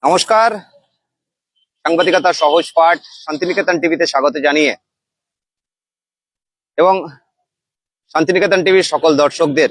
নমস্কার। সাংবাদিকতা সহজ পাঠ শান্তিনিকেতন টিভিতে স্বাগত জানিয়ে এবং শান্তিনিকেতন টিভির সকল দর্শকদের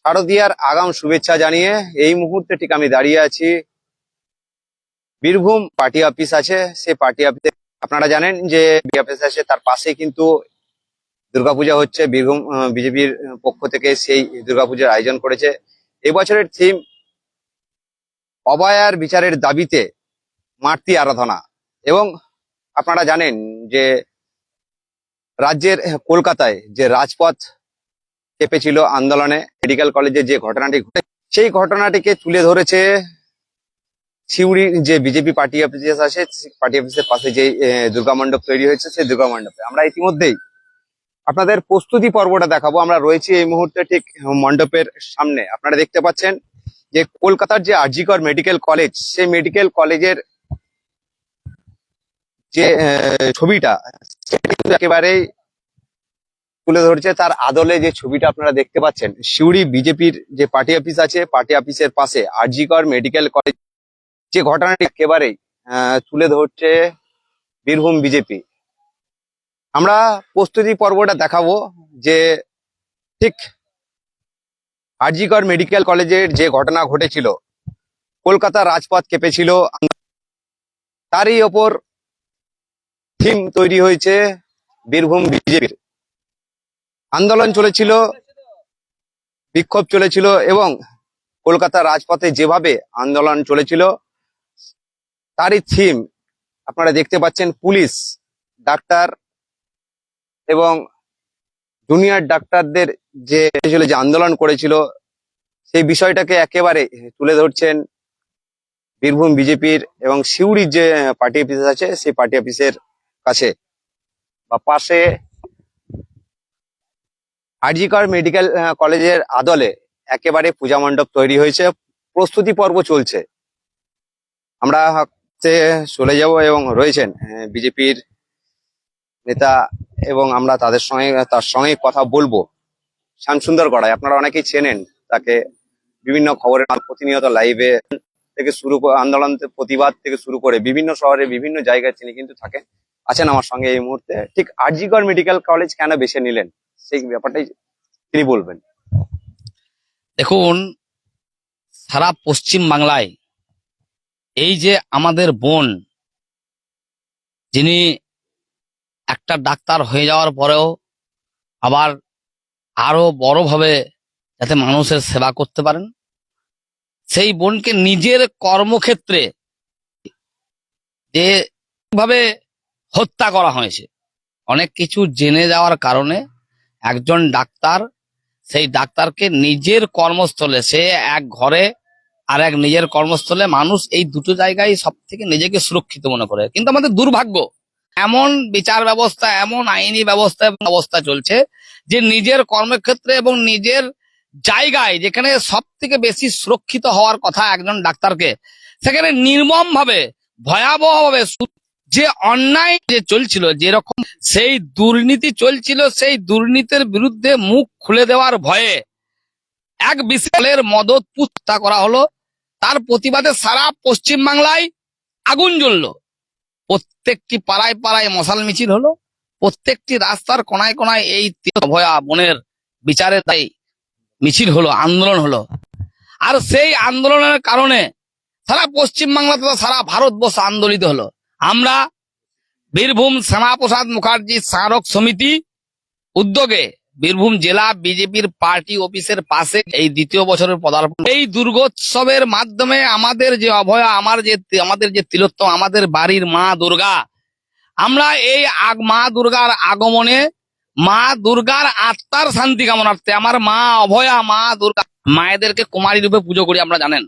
শারদীয়ার আগাম শুভেচ্ছা জানিয়ে এই মুহূর্তে ঠিক আমি দাঁড়িয়ে আছি বীরভূম পার্টি অফিস আছে, সেই পার্টি অফিসে আপনারা জানেন যে অফিস আছে, তার পাশে কিন্তু দুর্গাপূজা হচ্ছে। বীরভূম বিজেপির পক্ষ থেকে সেই দুর্গাপূজার আয়োজন করেছে। এবছরের থিম অভয়ার বিচারের দাবিতে মাতৃ আরাধনা। এবং আপনারা জানেন যে রাজ্যের কলকাতায় যে রাজপথ চেপেছিল আন্দোলনে মেডিকেল কলেজে যে ঘটনাটি ঘটে, সেই ঘটনাটিকে তুলে ধরেছে সিউড়ির যে বিজেপি পার্টি অফিস আছে, পার্টি অফিসের পাশে যে দুর্গা মণ্ডপ তৈরি হয়েছে, সেই দুর্গা মণ্ডপে আমরা ইতিমধ্যেই আপনাদের প্রস্তুতি পর্বটা দেখাবো। আমরা রয়েছি এই মুহূর্তে ঠিক মণ্ডপের সামনে। আপনারা দেখতে পাচ্ছেন যে কলকাতার যে আর জি কর মেডিকেল কলেজ, সেই মেডিকেল কলেজের যে ছবিটা সেটা কিন্তু একেবারেই তুলে ধরছে। তার আদলে যে ছবিটা আপনারা দেখতে পাচ্ছেন, সিউড়ি বিজেপির যে পার্টি অফিস আছে, পার্টি অফিসের পাশে আর জি কর মেডিকেল কলেজ যে ঘটনাটি একেবারেই তুলে ধরছে বীরভূম বিজেপি। আমরা প্রস্তুতি পর্বটা দেখাবো যে ঠিক আর জি কর মেডিকেল কলেজের যে ঘটনা ঘটেছিল, কলকাতা রাজপথ কেঁপেছিল, তারই ওপর থিম তৈরি হয়েছে বীরভূম বিজেপির। আন্দোলন চলেছিল, বিক্ষোভ চলেছিল এবং কলকাতা রাজপথে যেভাবে আন্দোলন চলেছিল তারই থিম আপনারা দেখতে পাচ্ছেন। পুলিশ, ডাক্তার এবং জুনিয়র ডাক্তারদের যে আন্দোলন করেছিল, সেই বিষয়টাকে একেবারে তুলে ধরছেন বীরভূম বিজেপির। এবং সিউড়ির যে পার্টি অফিস আছে, সেই পার্টি অফিসের কাছে বা পাশে আর জি কর মেডিকেল কলেজের আদলে একেবারে পূজা মণ্ডপ তৈরি হয়েছে। প্রস্তুতি পর্ব চলছে। আমরা চলে যাব এবং রয়েছেন বিজেপির নেতা এবং আমরা তার সঙ্গে কথা বলবো। শ্যামসুন্দর গড়াই, আপনারা অনেকেই চেনেন তাকে, বিভিন্ন খবরের প্রতিনিয়ত লাইভে থেকে শুরু করে আন্দোলন প্রতিবাদ থেকে শুরু করে বিভিন্ন শহরে বিভিন্ন জায়গায় তিনি কিন্তু থাকেন, আছেন আমার সঙ্গে এই মুহূর্তে। ঠিক আর জি কর মেডিকেল কলেজ কেন বেছে নিলেন সেই ব্যাপারটাই তিনি বলবেন। দেখুন, সারা পশ্চিম বাংলায় এই যে আমাদের বোন, যিনি একটা ডাক্তার হয়ে যাওয়ার পরেও আবার আরো বড়ভাবে যাতে মানুষের সেবা করতে পারেন, সেই বোনকে নিজের কর্মক্ষেত্রে যে ভাবে হত্যা করা হয়েছে, অনেক কিছু জেনে যাওয়ার কারণে একজন ডাক্তার, সেই ডাক্তারকে নিজের কর্মস্থলে, সে এক ঘরে আর এক নিজের কর্মস্থলে, মানুষ এই দুটো জায়গায় সব থেকে নিজেকে সুরক্ষিত মনে করে। কিন্তু আমাদের দুর্ভাগ্য, এমন বিচার ব্যবস্থা, এমন আইনি ব্যবস্থা চলছে যে নিজের কর্মক্ষেত্রে এবং নিজের জায়গায়, যেখানে সব থেকে বেশি সুরক্ষিত হওয়ার কথা একজন ডাক্তারকে, সেখানে নির্মম ভাবে, ভয়াবহ ভাবে যে অন্যায় যে চলছিল, যেরকম সেই দুর্নীতি চলছিল, সেই দুর্নীতির বিরুদ্ধে মুখ খুলে দেওয়ার ভয়ে এক বিশালের মদত পুত্তা করা হলো। তার প্রতিবাদে সারা পশ্চিম বাংলায় আগুন জ্বললো। প্রত্যেকটি পাড়ায় পাড়ায় মশাল মিছিল হলো, প্রত্যেকটি রাস্তার কোনায় কোনায় এই ভয়া বোনের বিচারের তাই মিছিল হলো, আন্দোলন হলো। আর সেই আন্দোলনের কারণে সারা পশ্চিম বাংলা তথা সারা ভারতবর্ষ আন্দোলিত হলো। আমরা বীরভূম শ্যামাপ্রসাদ মুখার্জি স্মারক সমিতি উদ্যোগে বীরভূম জেলা বিজেপির পার্টি অফিসের পাশে এই দ্বিতীয় বছরের পদার্পণ, এই দুর্গোৎসবের মাধ্যমে আমাদের যে অভয়া, আমাদের যে তিলোত্তম, আমাদের বাড়ির মা দুর্গা, আমরা এই মা দুর্গার আগমনে, মা দুর্গার আত্মার শান্তি কামনার্থে, আমার মা অভয়া, মা দুর্গা মায়েদেরকে কুমারী রূপে পুজো করি। আমরা জানেন,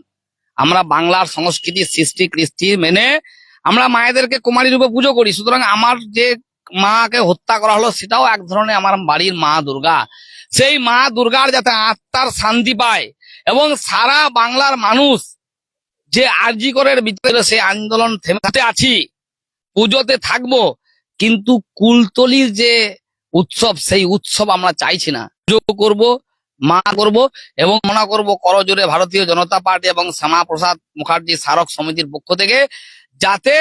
আমরা বাংলার সংস্কৃতি, সৃষ্টি কৃষ্টি মেনে আমরা মায়েদেরকে কুমারী রূপে পুজো করি। সুতরাং আমার যে মাকে হত্যা করা হলো, সেটাও এক ধরনের আমার বাড়ির মা দুর্গা। সেই মা দুর্গার যাতে আত্মার শান্তি পায় এবং সারা বাংলার মানুষ যে আরজি করের ভিতরে সেই আন্দোলন থেমে আছি, পুজোতে থাকবো, কিন্তু কুলতলির যে উৎসব, সেই উৎসব আমরা চাইছি না। পুজো করবো, করব এবং মনে করব করজোরে ভারতীয় জনতা পার্টি এবং শ্যামাপ্রসাদ মুখার্জি স্মারক সমিতির পক্ষ থেকে, যাতে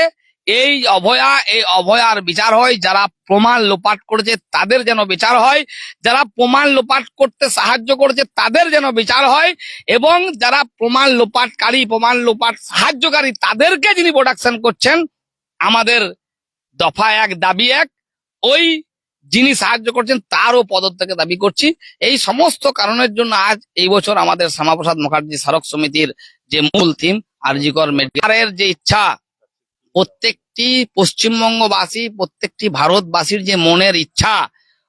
এই অভয়ার বিচার হয়। যারা প্রমাণ লোপাট করেছে তাদের যেন বিচার হয়, যারা প্রমাণ লোপাট করতে সাহায্য করেছে তাদের যেন বিচার হয়, এবং যারা প্রমাণ লোপাট সাহায্যকারী তাদেরকে যিনি প্রোটেকশন করছেন, আমাদের দফা এক দাবি এক, ওই যিনি সাহায্য করছেন তারও পদত্যাগের দাবি করছি। এই সমস্ত কারণের জন্য আজ এই বছর আমাদের শ্যামাপ্রসাদ মুখার্জি স্মারক সমিতির যে মূল থিম জি কর মেডিকেলের যে ইচ্ছা, প্রত্যেকটি পশ্চিমবঙ্গবাসী, প্রত্যেকটি ভারতবাসীর যে মনের ইচ্ছা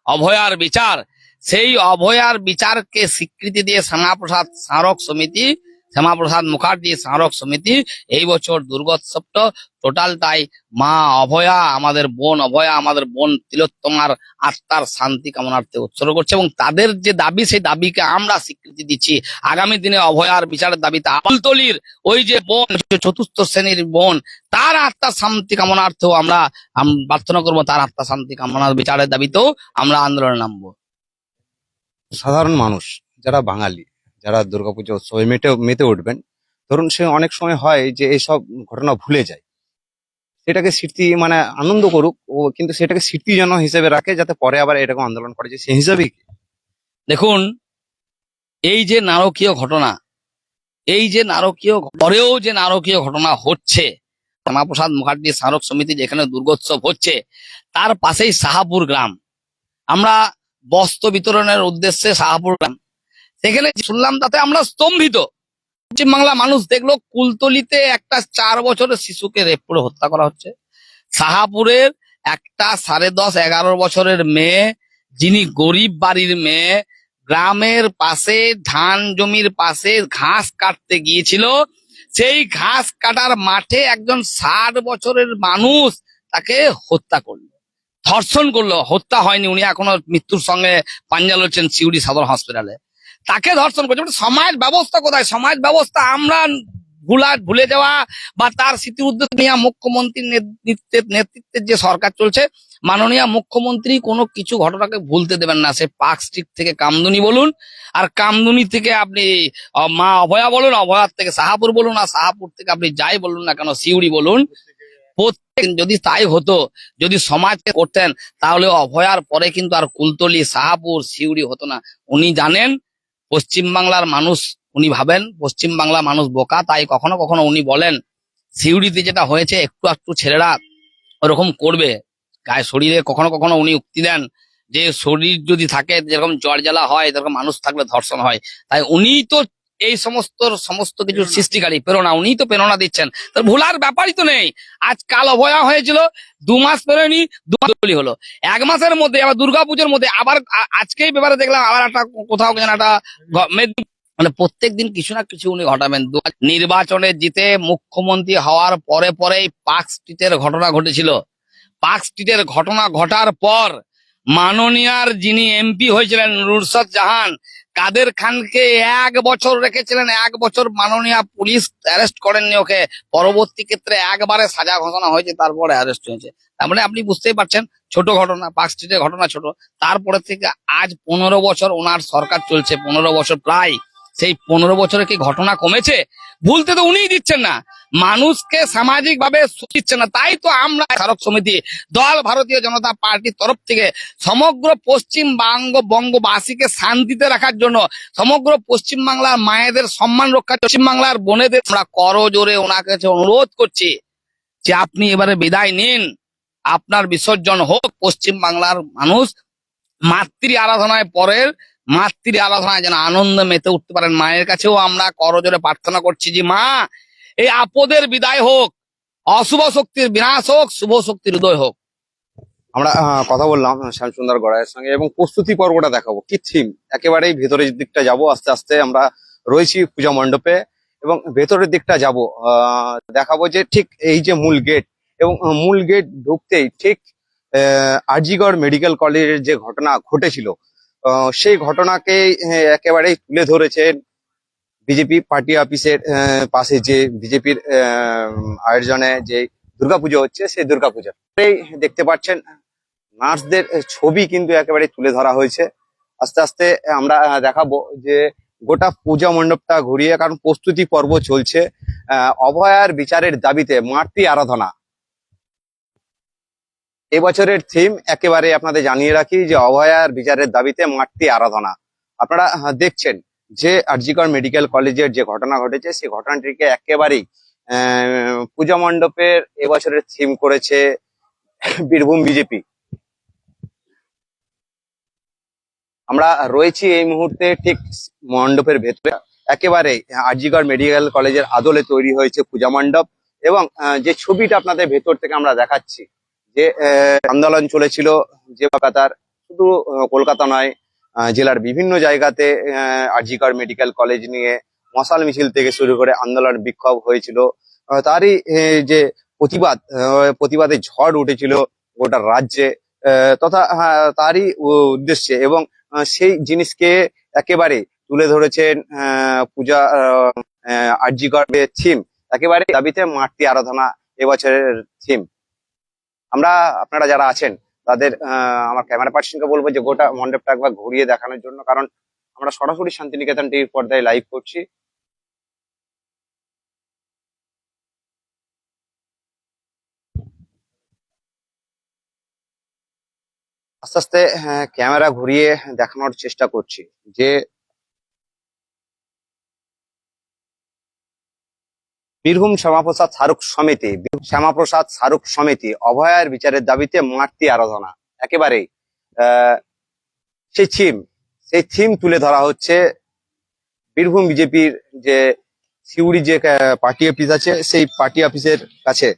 অভয়ার বিচার, সেই অভয়ার বিচারকে স্বীকৃতি দিয়ে শ্যামাপ্রসাদ মুখার্জি স্মারক সমিতি এই বছর দুর্গোৎসবটা টোটালটাই মা অভয়া, আমাদের বোন তিলোত্তমার আত্মার শান্তি কামনার্থে উৎসর্গ করছে, এবং তাদের যে দাবি সেই দাবিকে আমরা স্বীকৃতি দিচ্ছি। আগামী দিনে অভয়ার বিচারের দাবিতে আমতলির ওই যে বোন, চতুর্থ শ্রেণীর বোন, তার আত্মার শান্তি কামনার্থেও আমরা প্রার্থনা করবো, তার আত্মার শান্তি কামনার বিচারের দাবিতেও আমরা আন্দোলনে নামবো। সাধারণ মানুষ যারা বাঙালি, যারা দুর্গাপুজো উৎসবে মেতে উঠবেন, ধরুন সে অনেক সময় হয় যে এইসব ঘটনা ভুলে যায়, সেটাকে স্মৃতি মানে আনন্দ করুক ও, কিন্তু সেটাকে স্মৃতিজনক হিসেবে রাখে যাতে পরে আবার এরকম আন্দোলন করে, যে সেই হিসাবেই কি? দেখুন, এই যে নারকীয় ঘটনা, পরেও যে নারকীয় ঘটনা হচ্ছে, শ্যামাপ্রসাদ মুখার্জি স্মারক সমিতি যেখানে দুর্গোৎসব হচ্ছে তার পাশেই শাহাপুর গ্রাম, আমরা বস্ত্র বিতরণের উদ্দেশ্যে শাহাপুর গ্রাম, সেখানে শুনলাম তাতে আমরা স্তম্ভিত। পশ্চিমবাংলা মানুষ দেখলো কুলতলিতে একটা 4 বছরের শিশুকে রেপ করে হত্যা করা হচ্ছে। শাহাপুরের একটা 10.5-11 বছরের মেয়ে, যিনি গরিব বাড়ির মেয়ে, গ্রামের পাশে ধান জমির পাশে ঘাস কাটতে গিয়েছিল, সেই ঘাস কাটার মাঠে একজন 60 বছরের মানুষ তাকে হত্যা করলো, ধর্ষণ করলো। হত্যা হয়নি, উনি এখনো মৃত্যুর সঙ্গে পাঞ্জা লড়ছেন সিউড়ি সদর হসপিটালে। তাকে ধর্ষণ করছে। মানে সমাজ ব্যবস্থা কোথায়? সমাজ ব্যবস্থা আমরা ভুলে যাওয়া বা তার স্মৃতি উদ্যোগ নিয়ে মুখ্যমন্ত্রীর নেতৃত্বের যে সরকার চলছে, মাননীয় মুখ্যমন্ত্রী কোনো কিছু ঘটনাকে ভুলতে দেবেন না। সে পার্ক স্ট্রিট থেকে কামদুনি বলুন, আর কামদুনি থেকে আপনি মা অভয়া বলুন, অভয়ার থেকে শাহাপুর বলুন, আর শাহাপুর থেকে আপনি যাই বলুন না কেন, সিউড়ি বলুন, প্রত্যেক যদি তাই হতো, যদি সমাজকে করতেন, তাহলে অভয়ার পরে কিন্তু আর কুলতলি, শাহাপুর, সিউড়ি হতো না। উনি জানেন পশ্চিমবাংলার মানুষ, উনি ভাবেন পশ্চিমবাংলার মানুষ বোকা, তাই কখনো কখনো উনি বলেন সিউড়িতে যেটা হয়েছে একটু একটু ছেলেরা ওরকম করবে গায়ে শরীরে। কখনো কখনো উনি উক্তি দেন যে শরীর যদি থাকে, যেরকম জ্বর জ্বালা হয়, যেরকম মানুষ থাকলে ধর্ষণ হয়। তাই উনি তো এই সমস্ত কিছুর সৃষ্টিকারী, প্রেরণা, উনিই তো প্রেরণা দিচ্ছেন। তার ভুলার ব্যাপারই তো নেই। আজ কাল অভয়া হয়েছিল, 2 মাস পেরোয়নি, 2 মাস হলো, 1 মাসের মধ্যে আবার দুর্গাপুজোর মধ্যে আবার আজকেই ব্যাপারে দেখলাম আবার একটা কোথাও যেন একটা মানে প্রত্যেকদিন কিছু না কিছু উনি ঘটাবেন। নির্বাচনে জিতে মুখ্যমন্ত্রী হওয়ার পরে পরেই পার্ক স্ট্রিটের ঘটনা ঘটেছিল। পার্ক স্ট্রিটের ঘটনা ঘটার পর মাননীয়ার যিনি এমপি হয়েছিলেন নুরশদ জাহান, কাদের খানকে 1 বছর রেখেছিলেন। 1 বছর মাননীয়া পুলিশ অ্যারেস্ট করেননি ওকে। পরবর্তী ক্ষেত্রে একবারে সাজা ঘোষণা হয়েছে, তারপরে অ্যারেস্ট হয়েছে। তার মানে আপনি বুঝতেই পারছেন, ছোট ঘটনা, পার্ক স্ট্রিটের ঘটনা ছোট। তারপরে থেকে আজ 15 বছর ওনার সরকার চলছে, 15 বছর প্রায়। সেই 15 বছরে কি ঘটনা কমেছে? ভুলতে তো উনিই দিচ্ছেন না, মানুষকে সামাজিক ভাবে দিচ্ছেন না। তাই তো আমরা স্মারক সমিতি দল ভারতীয় জনতা পার্টির তরফ থেকে সমগ্র বঙ্গবাসীকে শান্তিতে রাখার জন্য, সমগ্র পশ্চিমবাংলার মায়েদের সম্মান রক্ষা, পশ্চিমবাংলার বোনেদের আমরা করজোরে ওনার কাছে অনুরোধ করছি যে আপনি এবারে বিদায় নিন, আপনার বিসর্জন হোক। পশ্চিমবাংলার মানুষ মাতৃ আরাধনায় পরের মাতৃ আরাধনায় যেন আনন্দ মেতে উঠতে পারেন। মায়ের কাছেও আমরা করজোরে প্রার্থনা করছি যে মা, এই আপদের বিদায় হোক, অশুভ শক্তির বিনাশ হোক, শুভ শক্তির উদয় হোক। আমরা কথা বললাম শ্যামসুন্দর গড়াইয়ের সঙ্গে, এবং প্রস্তুতি পর্বটা দেখাবো কি থিম। একেবারেই ভেতরের দিকটা যাব, আস্তে আস্তে আমরা রয়েছি পূজা মণ্ডপে, এবং ভেতরের দিকটা যাব, দেখাবো যে ঠিক এই যে মূল গেট, এবং মূল গেট ঢুকতেই ঠিক আরজিগড় মেডিকেল কলেজের যে ঘটনা ঘটেছিল, সেই ঘটনাকে একেবারেই তুলে ধরেছেন বিজেপি পার্টি অফিসের পাশে যে বিজেপির আয়োজনে যে দুর্গাপুজো হচ্ছে, সেই দুর্গাপুজো দেখতে পাচ্ছেন নার্সদের ছবি কিন্তু একেবারে তুলে ধরা হয়েছে। আস্তে আস্তে আমরা দেখাবো যে গোটা পূজা মণ্ডপটা ঘুরিয়ে, কারণ প্রস্তুতি পর্ব চলছে। অভয়ার বিচারের দাবিতে মাতৃ আরাধনা এবছরের থিম। একেবারে আপনাদের জানিয়ে রাখি যে অভয়ার বিচারের দাবিতে মাতৃ আরাধনা। আপনারা দেখছেন যে আরজিকর মেডিকেল কলেজের যে ঘটনা ঘটেছে, সেই ঘটনাটিকে একেবারেই পূজা মণ্ডপের এবছরের থিম করেছে বীরভূম বিজেপি। আমরা রয়েছি এই মুহূর্তে ঠিক মণ্ডপের ভেতরে। একেবারে আরজিকর মেডিকেল কলেজের আদলে তৈরি হয়েছে পূজা মণ্ডপ। এবং যে ছবিটা আপনাদের ভেতর থেকে আমরা দেখাচ্ছি, যে আন্দোলন চলেছিল যে কলকাতার, শুধু কলকাতা নয়, জেলার বিভিন্ন জায়গাতে আরজিকর মেডিকেল কলেজ নিয়ে মশাল মিছিল থেকে শুরু করে আন্দোলন বিক্ষোভ হয়েছিল। তারই যে প্রতিবাদের ঝড় উঠেছিল গোটা রাজ্যে, তথা তারই উদ্দেশ্যে। এবং সেই জিনিসকে একেবারে তুলে ধরেছেন পূজা আরজিকর থিম, একেবারে দাবিতে মাতৃ আরাধনা এবছরের থিম। আপনারা যারা আছেন তাদের আমার ক্যামেরা পার্সনকে বলবো যে গোটা মণ্ডপটা একবার ঘুরিয়ে দেখানোর জন্য, কারণ আমরা সরাসরি শান্তিনিকেতন টিভির পর্দায় লাইভ করছি। আস্তে আস্তে ক্যামেরা ঘুরিয়ে দেখানোর চেষ্টা করছি যে শ্যামাপ্রসাদ শাহরুখ সমিতি অভয়ার বিচারের দাবিতে মাতৃ আরাধনা, একেবারেই আহ সেই থিম তুলে ধরা হচ্ছে বীরভূম বিজেপির যে সিউড়ি যে পার্টি অফিস আছে, সেই পার্টি অফিসের কাছে।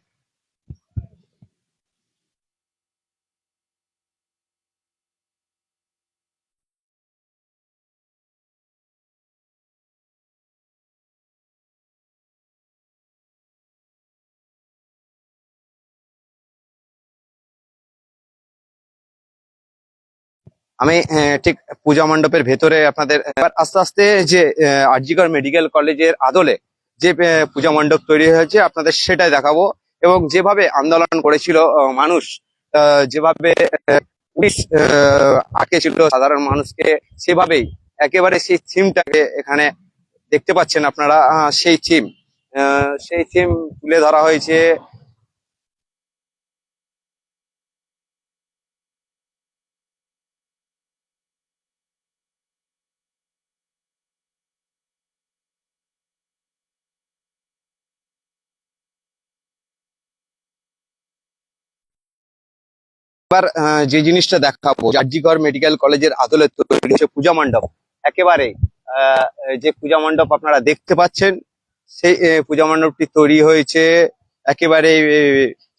আমি ঠিক পূজা মণ্ডপের ভেতরে আপনাদের এবার আস্তে আস্তে যে আরজিকর মেডিকেল কলেজের আদলে যে পূজা মণ্ডপ তৈরি হয়েছে আপনাদের সেটাই দেখাবো। এবং যেভাবে আন্দোলন করেছিল মানুষ, যেভাবে পুলিশ আটকে ছিল সাধারণ মানুষকে, সেভাবেই একেবারে সেই থিমটাকে এখানে দেখতে পাচ্ছেন আপনারা। সেই থিম তুলে ধরা হয়েছে। এবার যে জিনিসটা দেখাবো, আরজিকর মেডিকেল কলেজের আদলে তৈরি হচ্ছে পূজা মণ্ডপ। একেবারে আহ, যে পূজা মণ্ডপ আপনারা দেখতে পাচ্ছেন, সেই পূজা মণ্ডপটি তৈরি হয়েছে একেবারে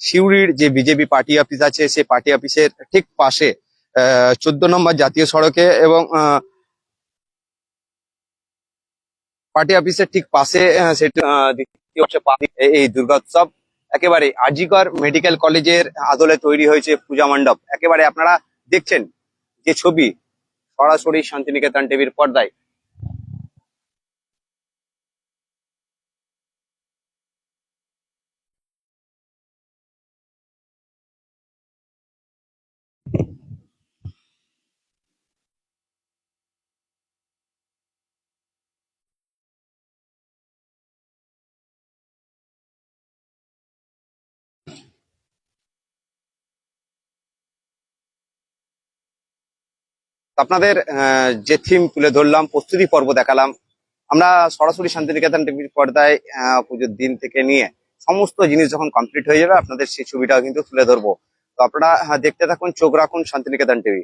সিউড়ির যে বিজেপি পার্টি অফিস আছে, সেই পার্টি অফিসের ঠিক পাশে, 14 নম্বর জাতীয় সড়কে। এবং পার্টি অফিসের ঠিক পাশে সেটি দ্বিতীয় হচ্ছে এই দুর্গোৎসব। একেবারে আরজিকর মেডিকেল কলেজের আদলে তৈরি হয়েছে পূজা মণ্ডপ। একেবারে আপনারা দেখছেন যে ছবি সরাসরি শান্তিনিকেতন টিভির পর্দায়। আপনাদের যে থিম তুলে ধরলাম, প্রস্তুতি পর্ব দেখালাম, আমরা সরাসরি শান্তিনিকেতন টিভির পর্দায় পুজোর দিন থেকে নিয়ে সমস্ত জিনিস যখন কমপ্লিট হয়ে যাবে আপনাদের সেই ছবিটাও কিন্তু তুলে ধরবো। তো আপনারা দেখতে থাকুন, চোখ রাখুন শান্তিনিকেতন টিভি।